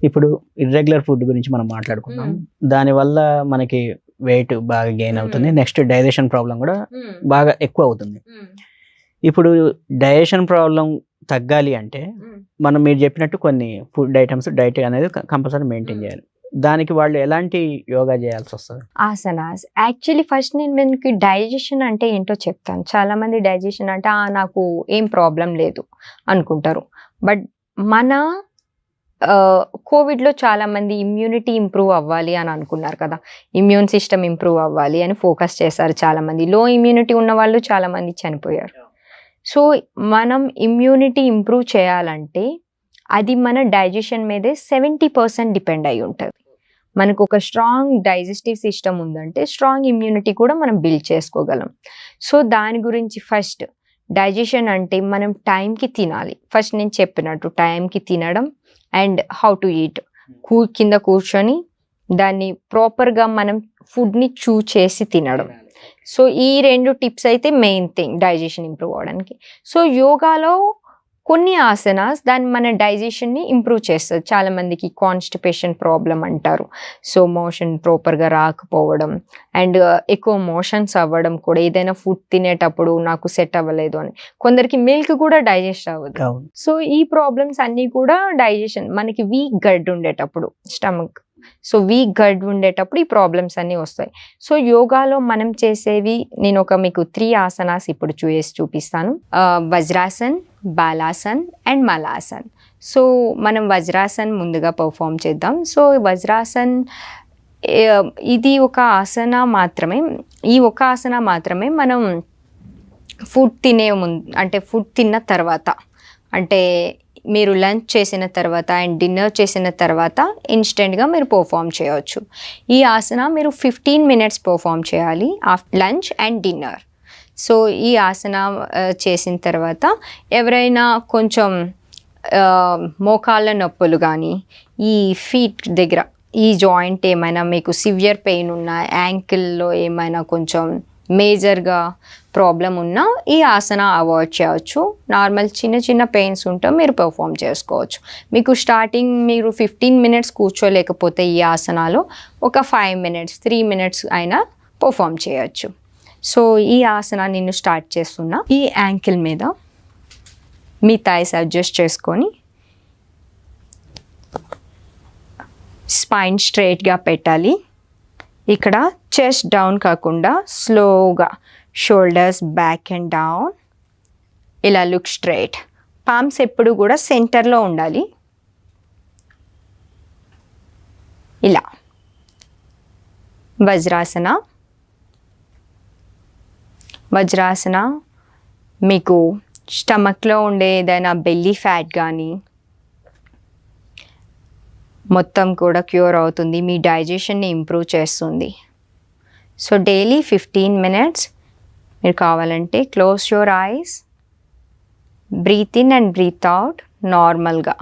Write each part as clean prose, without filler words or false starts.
ఇప్పుడు irregular food గురించి మనం మాట్లాడుకున్నాం. దానివల్ల మనకి వెయిట్ బాగా గెయిన్ అవుతుంది. నెక్స్ట్ డైజెషన్ ప్రాబ్లం కూడా బాగా ఎక్కువ అవుతుంది. ఇప్పుడు డైజెషన్ ప్రాబ్లం తగ్గాలి అంటే మనం మీరు చెప్పినట్టు కొన్ని ఫుడ్ ఐటమ్స్ డైట్ అనేది కంపల్సరీ మెయింటైన్ చేయాలి. దానికి వాళ్ళు ఎలాంటి యోగా చేయాల్సి వస్తుంది? ఆసనాస్. యాక్చువల్లీ ఫస్ట్ నేను మీకు డైజెషన్ అంటే ఏంటో చెప్తాను. చాలా మంది డైజెషన్ అంటే నాకు ఏం ప్రాబ్లం లేదు అనుకుంటారు. బట్ మన కోవిడ్లో చాలా మంది ఇమ్యూనిటీ ఇంప్రూవ్ అవ్వాలి అని అనుకున్నారు కదా, ఇమ్యూన్ సిస్టమ్ ఇంప్రూవ్ అవ్వాలి అని ఫోకస్ చేశారు. చాలా మంది లో ఇమ్యూనిటీ ఉన్న వాళ్ళు చాలా మంది చనిపోయారు. సో మనం ఇమ్యూనిటీ ఇంప్రూవ్ చేయాలంటే అది మన డైజెషన్ మీదే 70% డిపెండ్ అయి ఉంటుంది. మనకు ఒక స్ట్రాంగ్ డైజెస్టివ్ సిస్టమ్ ఉందంటే స్ట్రాంగ్ ఇమ్యూనిటీ కూడా మనం బిల్డ్ చేసుకోగలం. సో దాని గురించి ఫస్ట్ డైజెషన్ అంటే మనం టైంకి తినాలి. ఫస్ట్ నేను చెప్పినట్టు టైంకి తినడం అండ్ హౌ టు ఈట్. కింద కూర్చొని దాన్ని ప్రాపర్గా మనం ఫుడ్ని చూ చేసి తినడం. సో ఈ 2 టిప్స్ అయితే మెయిన్ థింగ్ డైజెషన్ ఇంప్రూవ్ అవ్వడానికి. సో యోగాలో కొన్ని ఆసనాస్ దాన్ని మన డైజెషన్ని ఇంప్రూవ్ చేస్తుంది. చాలా మందికి కాన్స్టిపేషన్ ప్రాబ్లం అంటారు. సో మోషన్ ప్రాపర్గా రాకపోవడం అండ్ ఎక్కువ మోషన్స్ అవ్వడం కూడా, ఏదైనా ఫుడ్ తినేటప్పుడు నాకు సెట్ అవ్వలేదు అని. కొందరికి మిల్క్ కూడా డైజెస్ట్ అవ్వదు. సో ఈ ప్రాబ్లమ్స్ అన్నీ కూడా డైజెషన్ మనకి వీక్ గట్ ఉండేటప్పుడు, స్టమక్ సో వీక్ గట్ ఉండేటప్పుడు ఈ ప్రాబ్లమ్స్ అన్నీ వస్తాయి. సో యోగాలో మనం చేసేవి నేను మీకు 3 ఆసనాస్ ఇప్పుడు చూపిస్తాను. వజ్రాసన్, బాలాసన్ అండ్ మలాసన్. సో మనం వజ్రాసన్ ముందుగా పర్ఫామ్ చేద్దాం. సో వజ్రాసన్ ఇది ఒక ఆసన మాత్రమే. ఈ ఒక ఆసన మాత్రమే మనం ఫుడ్ తినే ముందు, అంటే ఫుడ్ తిన్న తర్వాత, అంటే మీరు లంచ్ చేసిన తర్వాత అండ్ డిన్నర్ చేసిన తర్వాత ఇన్స్టెంట్గా మీరు పర్ఫామ్ చేయవచ్చు. ఈ ఆసన మీరు 15 minutes పర్ఫామ్ చేయాలి after lunch and dinner. So ఈ ఆసన చేసిన తర్వాత ఎవరైనా కొంచెం మోకాళ్ళ నొప్పులు కానీ, ఈ ఫీట్ దగ్గర ఈ జాయింట్ ఏమైనా మీకు సివియర్ పెయిన్ ఉన్నా, యాంకిల్లో ఏమైనా కొంచెం మేజర్గా ప్రాబ్లం ఉన్నా ఈ ఆసన అవాయిడ్ చేయవచ్చు. నార్మల్ చిన్న చిన్న పెయిన్స్ ఉంటే మీరు పర్ఫామ్ చేసుకోవచ్చు. మీకు స్టార్టింగ్ మీరు 15 minutes కూర్చోలేకపోతే ఈ ఆసనాలో ఒక 5 minutes 3 minutes అయినా పర్ఫామ్ చేయొచ్చు. సో ఈ ఆసన నేను స్టార్ట్ చేస్తున్నా. ఈ యాంకిల్ మీద మీ థైస్ అడ్జస్ట్ చేసుకొని స్పైన్ స్ట్రైట్గా పెట్టాలి. ఇక్కడ చెస్ట్ డౌన్ కాకుండా స్లోగా షోల్డర్స్ బ్యాక్ అండ్ డౌన్, ఇలా లుక్ స్ట్రైట్. పామ్స్ ఎప్పుడు కూడా సెంటర్లో ఉండాలి. ఇలా వజ్రాసన. వజ్రాసన మీకు స్టమక్లో ఉండే ఏదైనా బెల్లీ ఫ్యాట్ కానీ మొత్తం కూడా క్యూర్ అవుతుంది. మీ డైజెషన్ని ఇంప్రూవ్ చేస్తుంది. సో డైలీ 15 minutes మీరు కావాలంటే close your eyes, breathe in and breath out నార్మల్గా.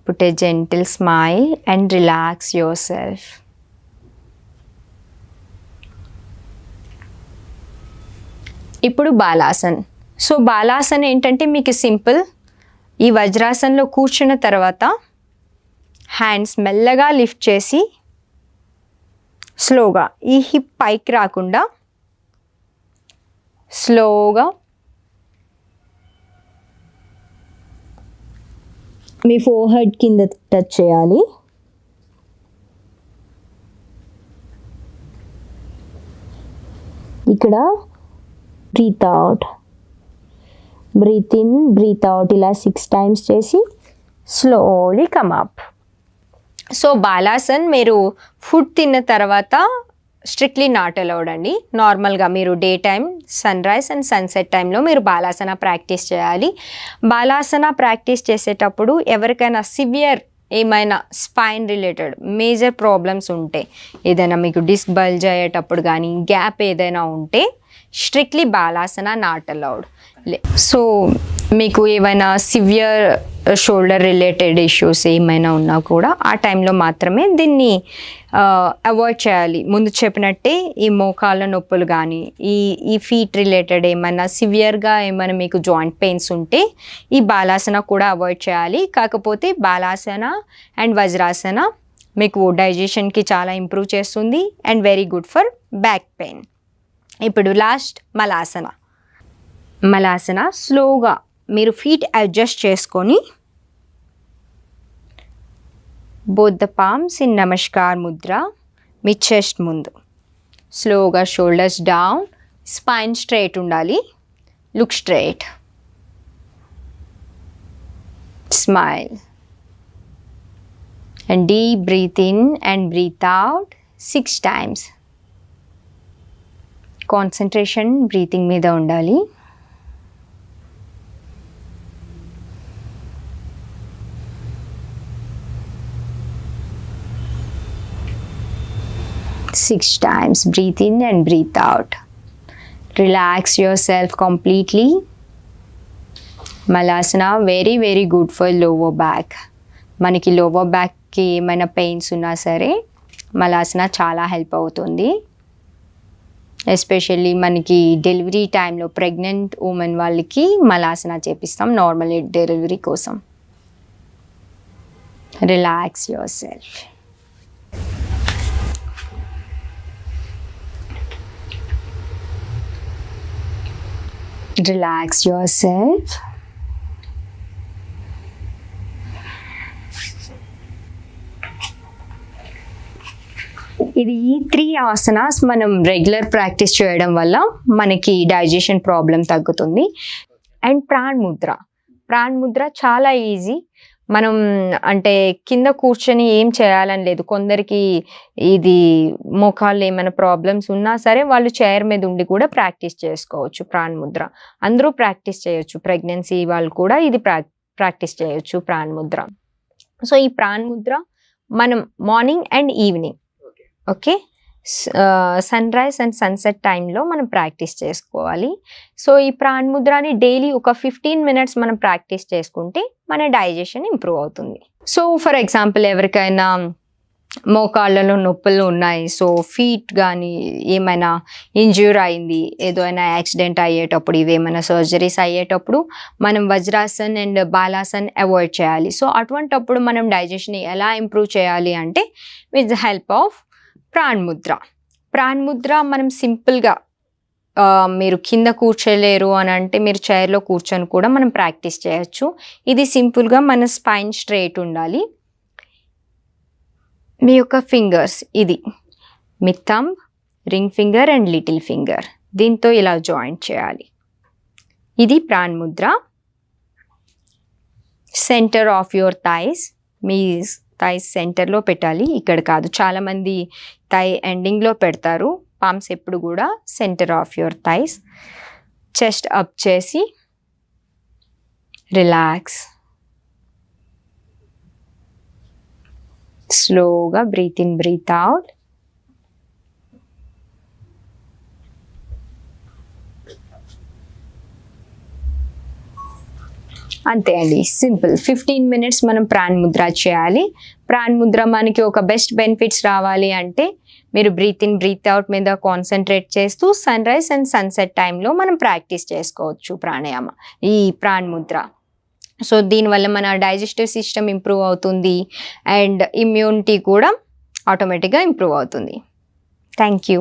Put a gentle smile and relax yourself. ఇప్పుడు బాలాసన్. సో బాలాసన్ ఏంటంటే మీకు సింపుల్. ఈ వజ్రాసన్లో కూర్చున్న తర్వాత హ్యాండ్స్ మెల్లగా లిఫ్ట్ చేసి స్లోగా, ఈ హిప్ పైకి రాకుండా స్లోగా మీ ఫోర్హెడ్ కింద టచ్ చేయాలి. ఇక్కడ breathe out, breathe in, breathe out ఇలా 6 times చేసి slowly come up. So Balasan మీరు ఫుడ్ తిన్న తర్వాత స్ట్రిక్ట్లీ నాట్ అలౌడ్ అండి. నార్మల్గా మీరు day time sun rise and sunset టైంలో మీరు బాలాసన ప్రాక్టీస్ చేయాలి. బాలాసన ప్రాక్టీస్ చేసేటప్పుడు ఎవరికైనా సివియర్ ఏమైనా స్పైన్ రిలేటెడ్ మేజర్ ప్రాబ్లమ్స్ ఉంటే, ఏదైనా మీకు డిస్క్ బల్జ్ అయ్యేటప్పుడు కానీ గ్యాప్ ఏదైనా ఉంటే strictly Balasana not allowed. So మీకు ఏమైనా సివియర్ షోల్డర్ రిలేటెడ్ ఇష్యూస్ ఏమైనా ఉన్నా కూడా ఆ టైంలో మాత్రమే దీన్ని అవాయిడ్ చేయాలి. ముందు చెప్పినట్టే ఈ మోకాళ్ళ నొప్పులు కానీ ఈ ఫీట్ రిలేటెడ్ ఏమైనా సివియర్గా ఏమైనా మీకు జాయింట్ పెయిన్స్ ఉంటే ఈ బాలాసన కూడా అవాయిడ్ చేయాలి. కాకపోతే బాలాసన అండ్ వజ్రాసన మీకు డైజెషన్కి చాలా ఇంప్రూవ్ చేస్తుంది and very good for back pain. ఇప్పుడు లాస్ట్ మలాసన. మలాసన స్లోగా మీరు ఫీట్ అడ్జస్ట్ చేసుకొని both the palms in Namaskar mudra మీ చెస్ట్ ముందు స్లోగా షోల్డర్స్ డౌన్, స్పైన్ స్ట్రైట్ ఉండాలి. Look straight, smile and deep breath in and breath out 6 times. Concentration breathing మీద ఉండాలి. Six times. Breathe in and breathe out. Relax yourself completely. Malasana very very good for lower back. మనకి lower బ్యాక్కి ఏమైనా pains ఉన్నా సరే మలాసన చాలా help అవుతుంది. Especially మనకి డెలివరీ టైంలో ప్రెగ్నెంట్ ఉమెన్ వాళ్ళకి మలాసన చేపిస్తాం నార్మల్ డెలివరీ కోసం. Relax your self. Relax yourself. ఇది 3 ఆసనాస్ మనం రెగ్యులర్ ప్రాక్టీస్ చేయడం వల్ల మనకి డైజెషన్ ప్రాబ్లం తగ్గుతుంది. And PRAN Mudra. PRAN Mudra చాలా ఈజీ. మనం అంటే కింద కూర్చొని ఏం చేయాలని లేదు. కొందరికి ఇది మోకాళ్ళు ఏమైనా ప్రాబ్లమ్స్ ఉన్నా సరే వాళ్ళు చైర్ మీద ఉండి కూడా ప్రాక్టీస్ చేసుకోవచ్చు. ప్రాణ్ ముద్ర అందరూ ప్రాక్టీస్ చేయొచ్చు. ప్రెగ్నెన్సీ వాళ్ళు కూడా ఇది ప్రాక్టీస్ చేయొచ్చు ప్రాణ్ ముద్ర. సో ఈ ప్రాణ్ ముద్ర మనం morning and evening okay sun rise and sunset టైంలో మనం ప్రాక్టీస్ చేసుకోవాలి. సో ఈ ప్రాణ్ ముద్రని డైలీ ఒక 15 minutes మనం ప్రాక్టీస్ చేసుకుంటే మన డైజెషన్ ఇంప్రూవ్ అవుతుంది. సో ఫర్ ఎగ్జాంపుల్ ఎవరికైనా మోకాళ్ళలో నొప్పులు ఉన్నాయి, సో ఫీట్ కానీ ఏమైనా ఇంజ్యూర్ అయింది, ఏదైనా యాక్సిడెంట్ అయ్యేటప్పుడు ఇవేమైనా సర్జరీస్ అయ్యేటప్పుడు మనం వజ్రాసన్ అండ్ బాలాసన్ అవాయిడ్ చేయాలి. సో అటువంటప్పుడు మనం డైజెషన్ ఎలా ఇంప్రూవ్ చేయాలి అంటే with the help of PRAN Mudra. PRAN mudra మనం సింపుల్గా మీరు కింద కూర్చోలేరు అని అంటే మీరు చైర్లో కూర్చొని కూడా మనం ప్రాక్టీస్ చేయొచ్చు. ఇది సింపుల్గా మన స్పైన్ స్ట్రైట్ ఉండాలి. మీ యొక్క ఫింగర్స్ ఇది మీ thumb, ring finger and little finger దీంతో ఇలా జాయింట్ చేయాలి. ఇది Pran Mudra. Centre of your thighs, మీ థైస్ సెంటర్లో పెట్టాలి, ఇక్కడ కాదు. చాలామంది థై ఎండింగ్లో పెడతారు. పామ్స్ ఎప్పుడు కూడా centre of your thighs. Chest up చేసి రిలాక్స్. స్లోగా బ్రీత్ ఇన్, బ్రీత్ అవుట్. అంతే అండి, సింపుల్. 15 minutes మనం ప్రాణ్ ముద్ర చేయాలి. ప్రాణ్ ముద్ర మనకి ఒక బెస్ట్ బెనిఫిట్స్ రావాలి అంటే మీరు బ్రీత్ ఇన్ బ్రీత్ అవుట్ మీద కాన్సన్ట్రేట్ చేస్తూ సన్ రైజ్ అండ్ సన్సెట్ టైంలో మనం ప్రాక్టీస్ చేసుకోవచ్చు ప్రాణాయామ ఈ ప్రాణ్ ముద్ర. సో దీనివల్ల మన డైజెస్టివ్ సిస్టమ్ ఇంప్రూవ్ అవుతుంది అండ్ ఇమ్యూనిటీ కూడా ఆటోమేటిక్గా ఇంప్రూవ్ అవుతుంది. Thank you.